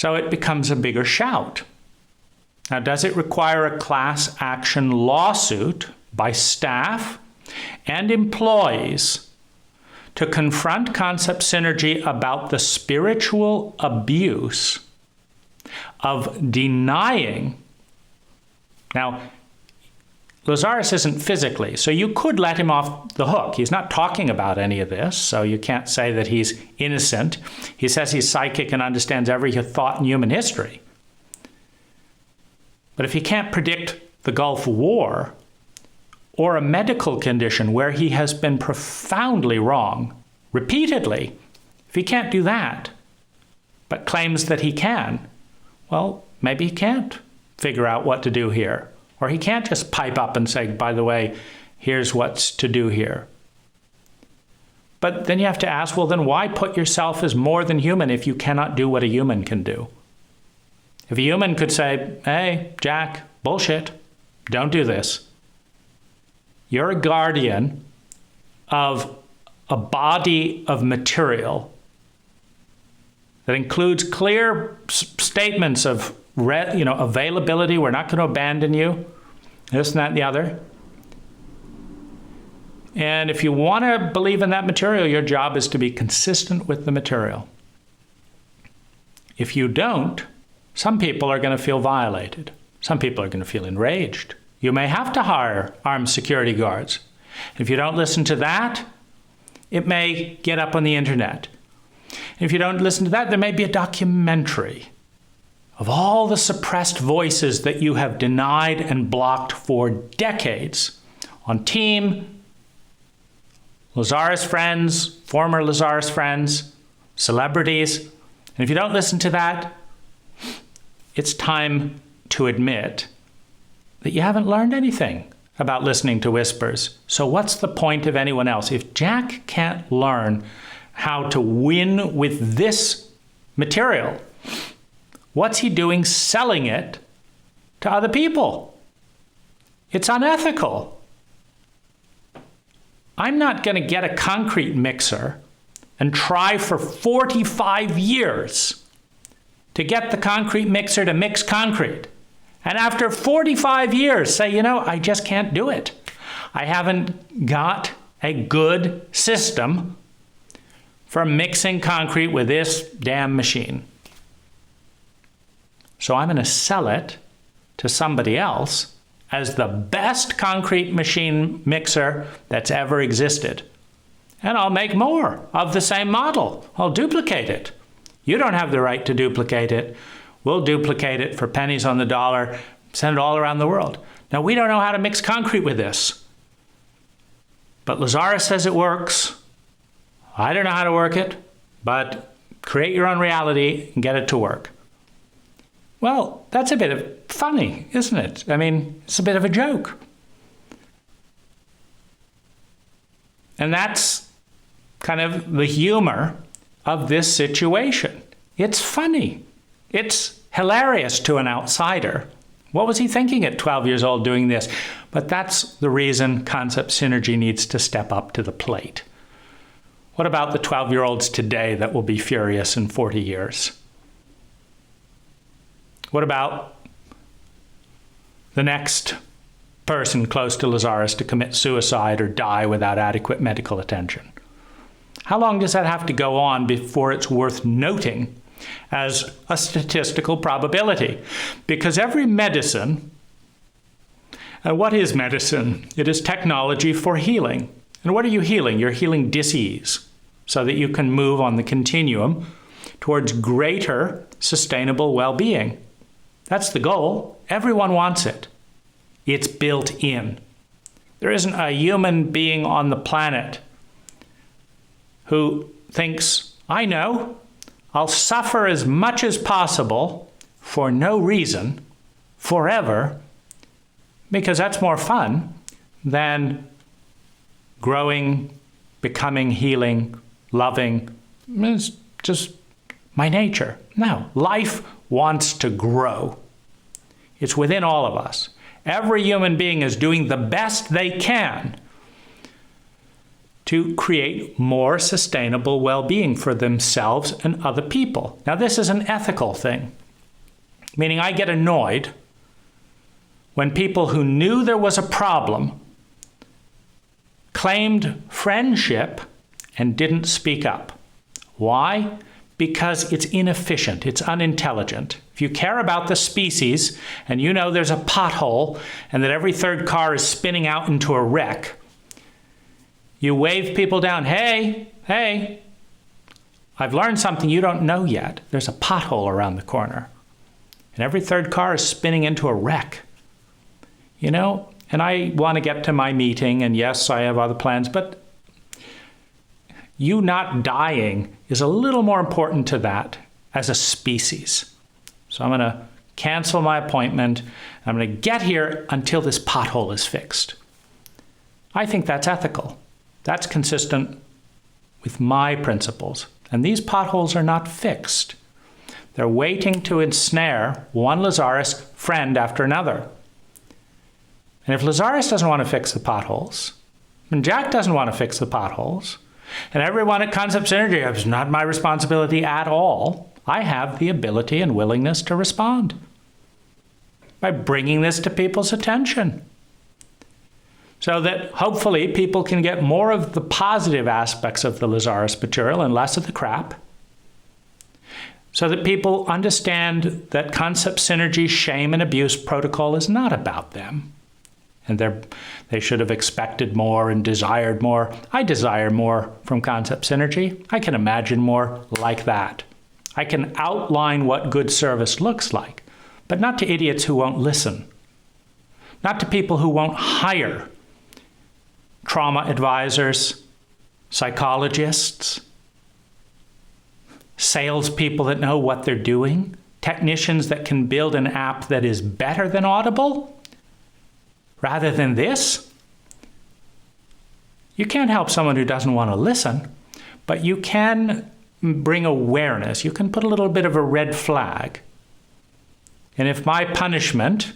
So it becomes a bigger shout. Now, does it require a class action lawsuit by staff and employees to confront concept synergy about the spiritual abuse of denying? Now, Lazaris isn't physically, so you could let him off the hook. He's not talking about any of this, so you can't say that he's innocent. He says he's psychic and understands every thought in human history. But if he can't predict the Gulf War or a medical condition where he has been profoundly wrong repeatedly, if he can't do that, but claims that he can, well, maybe he can't figure out what to do here. Or he can't just pipe up and say, by the way, here's what's to do here. But then you have to ask, well, then why put yourself as more than human if you cannot do what a human can do? If a human could say, hey, Jack, bullshit, don't do this. You're a guardian of a body of material that includes clear statements of availability, we're not going to abandon you, this and that and the other. And if you want to believe in that material, your job is to be consistent with the material. If you don't, some people are going to feel violated. Some people are going to feel enraged. You may have to hire armed security guards. If you don't listen to that, it may get up on the internet. If you don't listen to that, there may be a documentary of all the suppressed voices that you have denied and blocked for decades on team, Lazaris friends, former Lazaris friends, celebrities. And if you don't listen to that, it's time to admit that you haven't learned anything about listening to whispers. So what's the point of anyone else? If Jack can't learn how to win with this material, what's he doing selling it to other people? It's unethical. I'm not going to get a concrete mixer and try for 45 years to get the concrete mixer to mix concrete. And after 45 years, say, I just can't do it. I haven't got a good system for mixing concrete with this damn machine. So I'm going to sell it to somebody else as the best concrete machine mixer that's ever existed. And I'll make more of the same model. I'll duplicate it. You don't have the right to duplicate it. We'll duplicate it for pennies on the dollar, send it all around the world. Now, we don't know how to mix concrete with this. But Lazaris says it works. I don't know how to work it, but create your own reality and get it to work. Well, that's a bit of funny, isn't it? I mean, it's a bit of a joke. And that's kind of the humor of this situation. It's funny. It's hilarious to an outsider. What was he thinking at 12 years old doing this? But that's the reason concept synergy needs to step up to the plate. What about the 12-year-olds today that will be furious in 40 years? What about the next person close to Lazaris to commit suicide or die without adequate medical attention? How long does that have to go on before it's worth noting as a statistical probability? Because every medicine, and what is medicine? It is technology for healing. And what are you healing? You're healing dis-ease so that you can move on the continuum towards greater sustainable well-being. That's the goal. Everyone wants it. It's built in. There isn't a human being on the planet who thinks, I know, I'll suffer as much as possible for no reason, forever, because that's more fun than growing, becoming, healing, loving. It's just my nature. No, life wants to grow. It's within all of us. Every human being is doing the best they can to create more sustainable well-being for themselves and other people. Now, this is an ethical thing, meaning I get annoyed when people who knew there was a problem claimed friendship and didn't speak up. Why? Because it's inefficient, it's unintelligent. If you care about the species and you know there's a pothole and that every third car is spinning out into a wreck, you wave people down, hey, I've learned something you don't know yet. There's a pothole around the corner and every third car is spinning into a wreck. You know, and I want to get to my meeting, and yes, I have other plans, but you not dying is a little more important to that as a species. So I'm going to cancel my appointment. I'm going to get here until this pothole is fixed. I think that's ethical. That's consistent with my principles. And these potholes are not fixed. They're waiting to ensnare one Lazaris friend after another. And if Lazaris doesn't want to fix the potholes, and Jach doesn't want to fix the potholes, and everyone at Concept Synergy, it's not my responsibility at all, I have the ability and willingness to respond by bringing this to people's attention so that hopefully people can get more of the positive aspects of the Lazaris material and less of the crap, so that people understand that Concept Synergy shame and abuse protocol is not about them. And they should have expected more and desired more. I desire more from Concept Synergy. I can imagine more like that. I can outline what good service looks like, but not to idiots who won't listen. Not to people who won't hire trauma advisors, psychologists, salespeople that know what they're doing, technicians that can build an app that is better than Audible. Rather than this, you can't help someone who doesn't want to listen, but you can bring awareness. You can put a little bit of a red flag. And if my punishment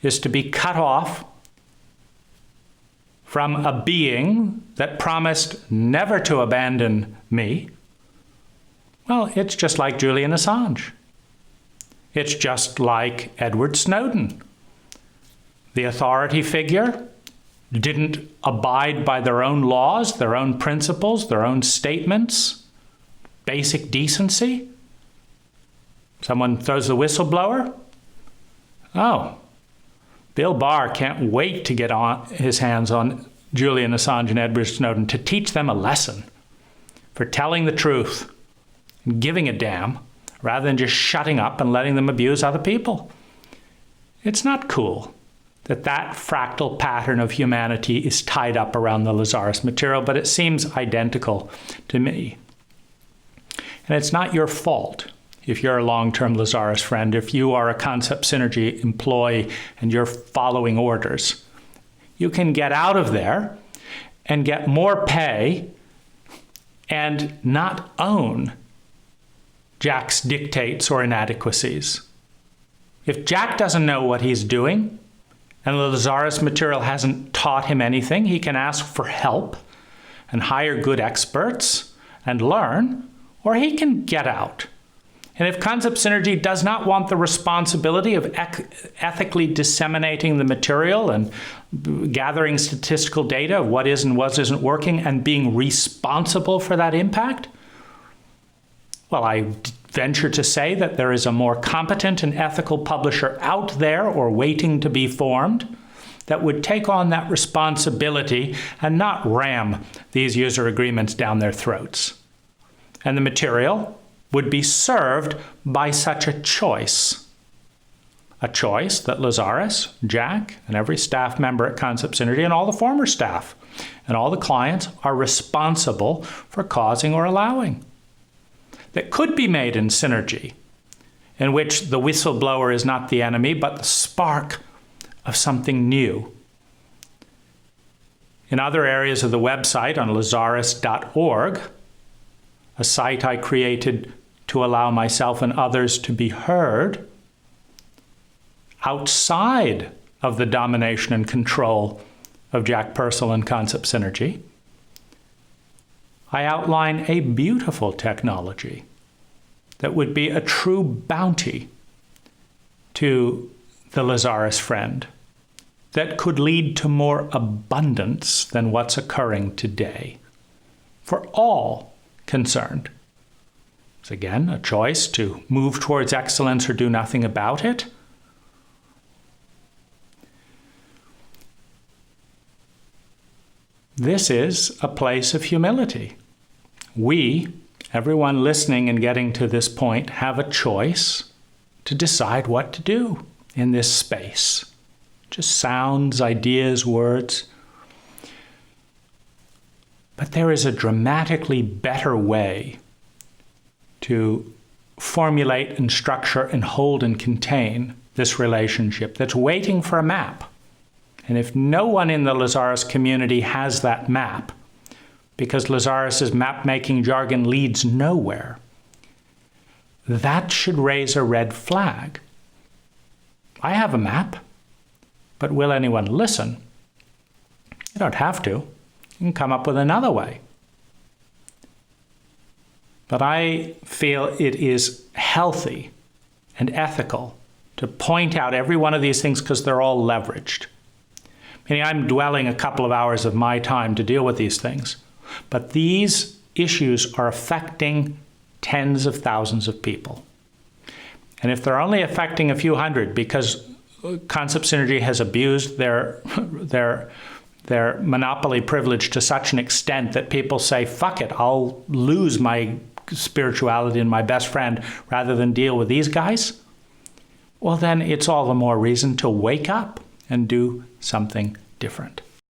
is to be cut off from a being that promised never to abandon me, well, it's just like Julian Assange. It's just like Edward Snowden. The authority figure didn't abide by their own laws, their own principles, their own statements, basic decency. Someone throws the whistleblower. Oh, Bill Barr can't wait to get his hands on Julian Assange and Edward Snowden to teach them a lesson for telling the truth and giving a damn rather than just shutting up and letting them abuse other people. It's not cool that fractal pattern of humanity is tied up around the Lazaris material, but it seems identical to me. And it's not your fault if you're a long-term Lazaris friend, if you are a Concept Synergy employee and you're following orders. You can get out of there and get more pay and not own Jach's dictates or inadequacies. If Jach doesn't know what he's doing, and the Lazaris material hasn't taught him anything, he can ask for help and hire good experts and learn, or he can get out. And if Concept Synergy does not want the responsibility of ethically disseminating the material and gathering statistical data of what is and what isn't working and being responsible for that impact, well, I venture to say that there is a more competent and ethical publisher out there or waiting to be formed that would take on that responsibility and not ram these user agreements down their throats. And the material would be served by such a choice that Lazaris, Jach, and every staff member at Concept Synergy and all the former staff and all the clients are responsible for causing or allowing. That could be made in Synergy, in which the whistleblower is not the enemy, but the spark of something new. In other areas of the website on lazaris.org, a site I created to allow myself and others to be heard outside of the domination and control of Jach Pursel and Concept Synergy, I outline a beautiful technology that would be a true bounty to the Lazaris friend, that could lead to more abundance than what's occurring today for all concerned. It's again a choice to move towards excellence or do nothing about it. This is a place of humility. We, everyone listening and getting to this point, have a choice to decide what to do in this space. Just sounds, ideas, words. But there is a dramatically better way to formulate and structure and hold and contain this relationship that's waiting for a map. And if no one in the Lazaris community has that map, because Lazaris's map-making jargon leads nowhere, that should raise a red flag. I have a map, but will anyone listen? You don't have to. You can come up with another way. But I feel it is healthy and ethical to point out every one of these things because they're all leveraged. Meaning I'm dwelling a couple of hours of my time to deal with these things. But these issues are affecting tens of thousands of people. And if they're only affecting a few hundred because Concept Synergy has abused their monopoly privilege to such an extent that people say, fuck it, I'll lose my spirituality and my best friend rather than deal with these guys, well then it's all the more reason to wake up and do something different.